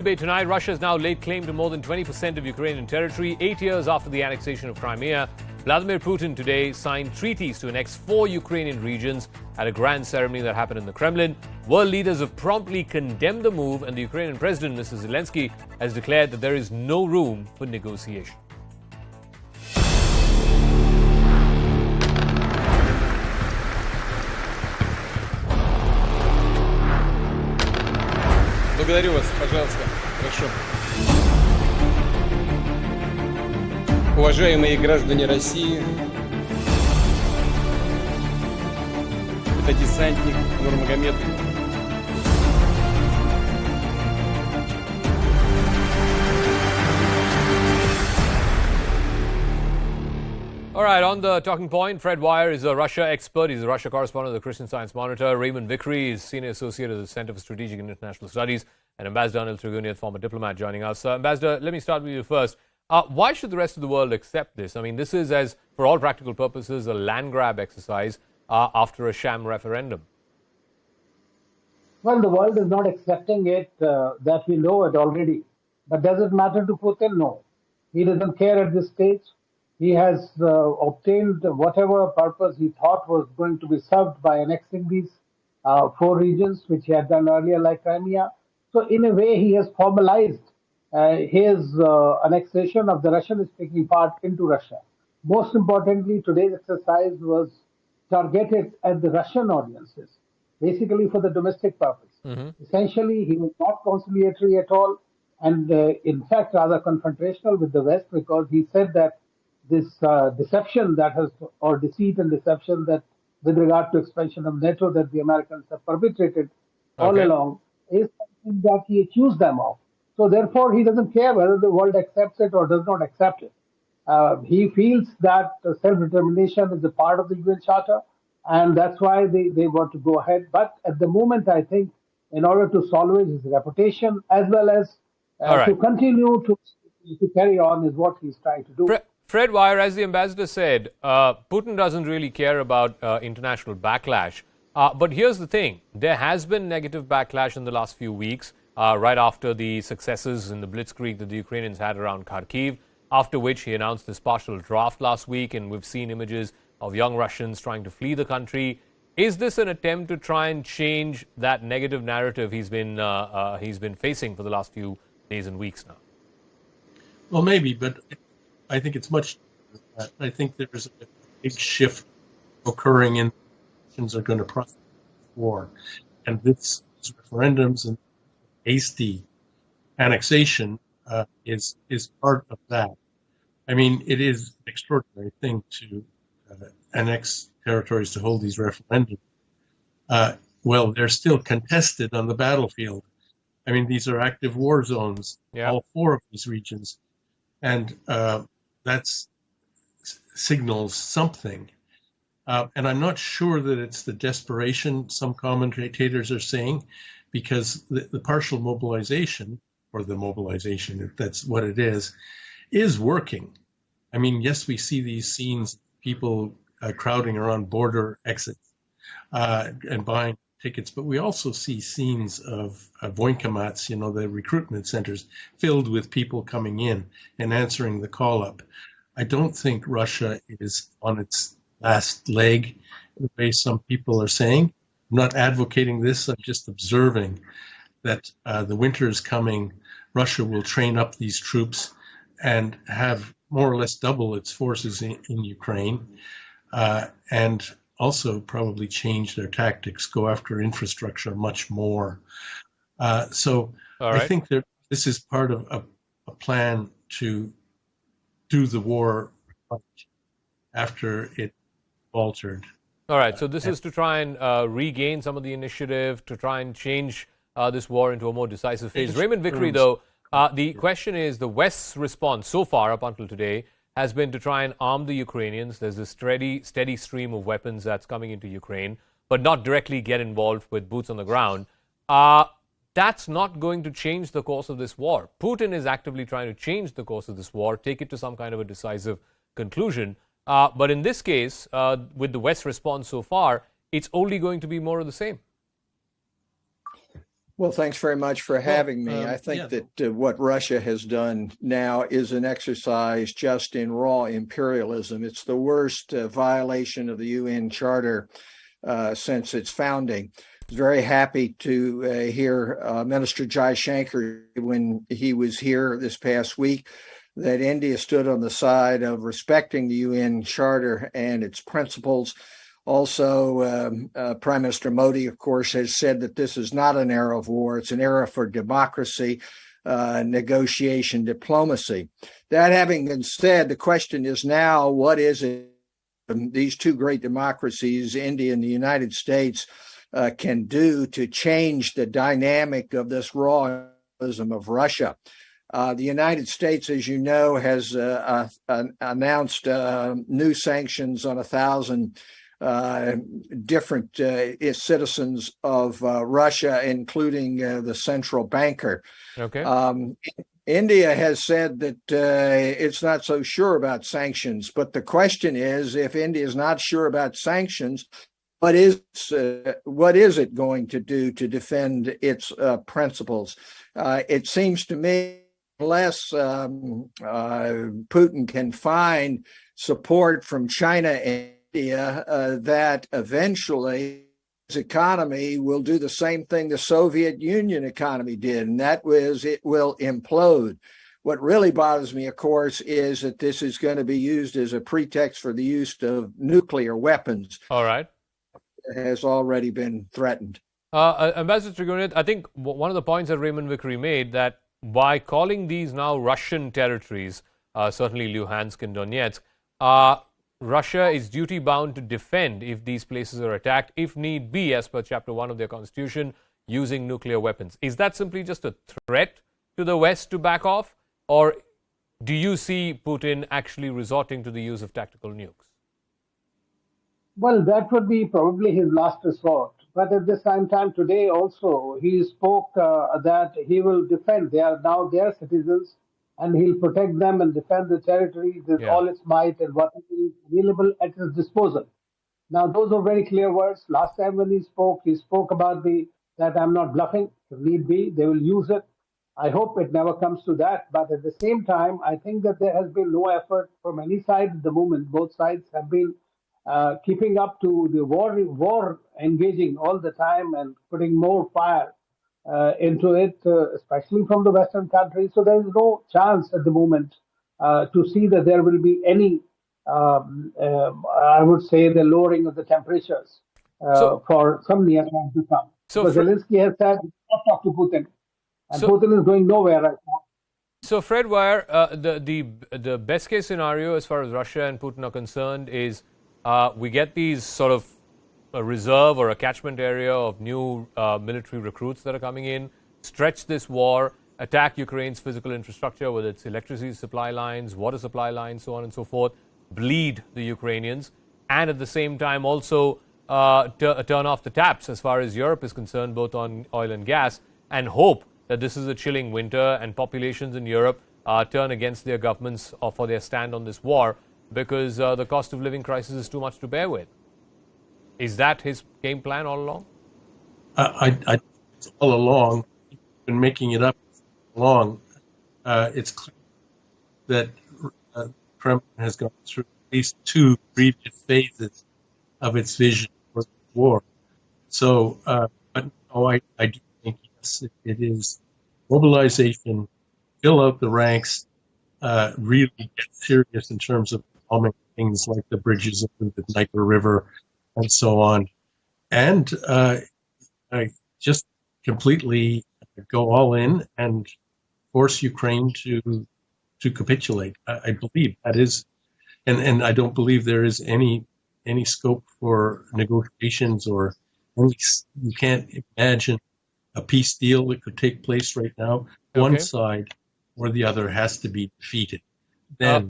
Debate tonight. Russia has now laid claim to more than 20% of Ukrainian territory, 8 years after the annexation of Crimea. Vladimir Putin today signed treaties to annex 4 Ukrainian regions at a grand ceremony that happened in the Kremlin. World leaders have promptly condemned the move, and the Ukrainian president, Mr. Zelensky, has declared that there is no room for negotiation. Благодарю вас, пожалуйста. Хорошо. Уважаемые граждане России, это десантник Нурмагомед. All right, on the talking point, Fred Weirs is a Russia expert. He's a Russia correspondent of the Christian Science Monitor. Raymond Vickery is senior associate of the Center for Strategic and International Studies. And Ambassador Anil Trigunayat, former diplomat, joining us. Ambassador, let me start with you first. Why should the rest of the world accept this? I mean, this is, as for all practical purposes, a land grab exercise after a sham referendum. Well, the world is not accepting it, that we know it already. But does it matter to Putin? No. He doesn't care at this stage. He has obtained whatever purpose he thought was going to be served by annexing these 4 regions, which he had done earlier, like Crimea. So, in a way, he has formalized his annexation of the Russian-speaking part into Russia. Most importantly, today's exercise was targeted at the Russian audiences, basically for the domestic purpose. Essentially, he was not conciliatory at all, and in fact, rather confrontational with the West, because he said that this deception that has, or deceit and deception that with regard to expansion of NATO that the Americans have perpetrated all along is something that he accused them of. So therefore, he doesn't care whether the world accepts it or does not accept it. He feels that self-determination is a part of the UN Charter, and that's why they want to go ahead. But at the moment, I think, in order to salvage his reputation as well as to continue to carry on is what he's trying to do. Fred Weirs, as the ambassador said, Putin doesn't really care about international backlash. But here's the thing. There has been negative backlash in the last few weeks, right after the successes in the blitzkrieg that the Ukrainians had around Kyiv, after which he announced this partial draft last week, and we've seen images of young Russians trying to flee the country. Is this an attempt to try and change that negative narrative he's been facing for the last few days and weeks now? Well, maybe, but I think it's much. I think there's a big shift occurring in nations are going to prosecute war, and these referendums and hasty annexation is part of that. I mean, it is an extraordinary thing to annex territories to hold these referendums. Well, they're still contested on the battlefield. I mean, these are active war zones, all 4 of these regions, and that signals something. And I'm not sure that it's the desperation some commentators are saying, because the partial mobilization, or the mobilization, if that's what it is working. I mean, yes, we see these scenes, people crowding around border exits and buying tickets, but we also see scenes of voinkomats, the recruitment centers, filled with people coming in and answering the call-up. I don't think Russia is on its last leg, the way some people are saying. I'm not advocating this. I'm just observing that the winter is coming. Russia will train up these troops and have more or less double its forces in Ukraine, and also probably change their tactics, go after infrastructure much more. So I think that this is part of a plan to do the war after it faltered. All right, so this is to try and regain some of the initiative, to try and change this war into a more decisive phase. Raymond Vickery, though, the question is the West's response so far up until today has been to try and arm the Ukrainians. There's a steady stream of weapons that's coming into Ukraine, but not directly get involved with boots on the ground. That's not going to change the course of this war. Putin is actively trying to change the course of this war, take it to some kind of a decisive conclusion. But in this case, with the West's response so far, it's only going to be more of the same. Well, thanks very much for having me. I think that what Russia has done now is an exercise just in raw imperialism. It's the worst violation of the UN Charter since its founding. I was very happy to hear Minister Jaishankar, when he was here this past week, that India stood on the side of respecting the UN Charter and its principles. Also, Prime Minister Modi, of course, has said that this is not an era of war. It's an era for democracy, negotiation, diplomacy. That having been said, the question is now, what is it these two great democracies, India and the United States, can do to change the dynamic of this rawism of Russia? The United States, as you know, has announced new sanctions on 1,000 different citizens of Russia, including the central banker. Okay. India has said that it's not so sure about sanctions, but the question is, if India is not sure about sanctions, what is it going to do to defend its principles? It seems to me, unless Putin can find support from China and India, that eventually his economy will do the same thing the Soviet Union economy did, and that was it will implode. What really bothers me, of course, is that this is going to be used as a pretext for the use of nuclear weapons. All right. It has already been threatened. Ambassador Trigunayat, I think one of the points that Raymond Vickery made, that by calling these now Russian territories, certainly Luhansk and Donetsk, Russia is duty-bound to defend if these places are attacked, if need be, as per Chapter 1 of their constitution, using nuclear weapons. Is that simply just a threat to the West to back off? Or do you see Putin actually resorting to the use of tactical nukes? Well, that would be probably his last resort. But at the same time, today also, he spoke that he will defend. They are now their citizens, and he'll protect them and defend the territory with all its might and what is available at his disposal. Now, those are very clear words. Last time when he spoke about that I'm not bluffing. If need be, they will use it. I hope it never comes to that. But at the same time, I think that there has been no effort from any side at the moment. Both sides have been keeping up to the war engaging all the time and putting more fire into it, especially from the Western countries. So there is no chance at the moment to see that there will be any, I would say, the lowering of the temperatures for some near time to come. So Zelensky has said, not talk to Putin. And Putin is going nowhere right now. So, Fred Weirs, the best case scenario as far as Russia and Putin are concerned is we get these sort of a reserve or a catchment area of new military recruits that are coming in, stretch this war, attack Ukraine's physical infrastructure, whether it's electricity supply lines, water supply lines, so on and so forth, bleed the Ukrainians, and at the same time also turn off the taps as far as Europe is concerned, both on oil and gas, and hope that this is a chilling winter and populations in Europe turn against their governments for their stand on this war because the cost of living crisis is too much to bear with. Is that his game plan all along? All along. He's been making it up long. It's clear that Kremlin has gone through at least two previous phases of its vision for the war. So, but no, I do think, yes, it is mobilization, fill out the ranks, really get serious in terms of bombing things like the bridges of the Dnieper River and so on, and just completely go all in and force Ukraine to capitulate. I believe that is, and I don't believe there is any scope for negotiations or you can't imagine a peace deal that could take place right now. One side or the other has to be defeated. Then